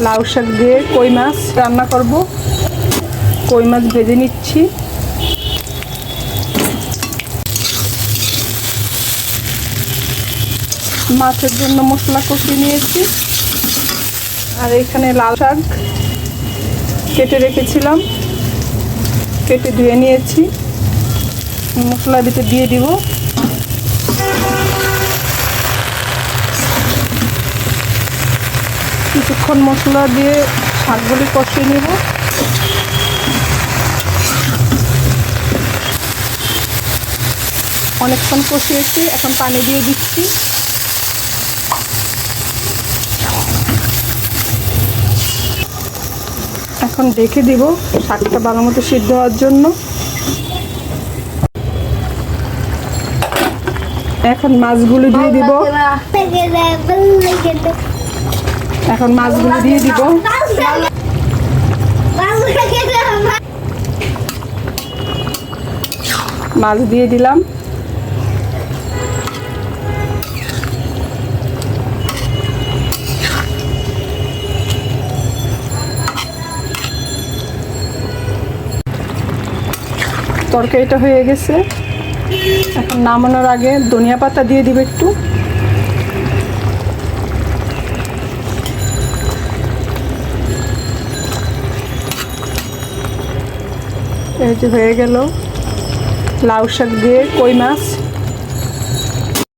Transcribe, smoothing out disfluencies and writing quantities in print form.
লাউ শাক দিয়ে কই মাছ রান্না করব। কই মাছ ভেজে নিচ্ছি। মাছের জন্য মশলা কষিয়ে নিয়েছি। আর এখানে লাল শাক কেটে রেখেছিলাম, কেটে ধুয়ে নিয়েছি। মশলার ভিতরে দিয়ে দিব। কিছুক্ষণ মশলা দিয়ে শাকগুলি কষিয়ে নেব। অনেকক্ষণ কষিয়েছি, এখন পানি দিয়ে দিচ্ছি। এখন ঢেকে দিব শাকটা ভালো মতো সিদ্ধ হওয়ার জন্য। এখন মাছগুলো দিয়ে দিব। এখন মাছগুলো দিয়ে দিব। মাছ দিয়ে দিলাম। তরকারিটা হয়ে গেছে। এখন নামানোর আগে ধনিয়া পাতা দিয়ে দিব একটু। এই যে হয়ে গেল লাউ শাক দিয়ে কই মাছ।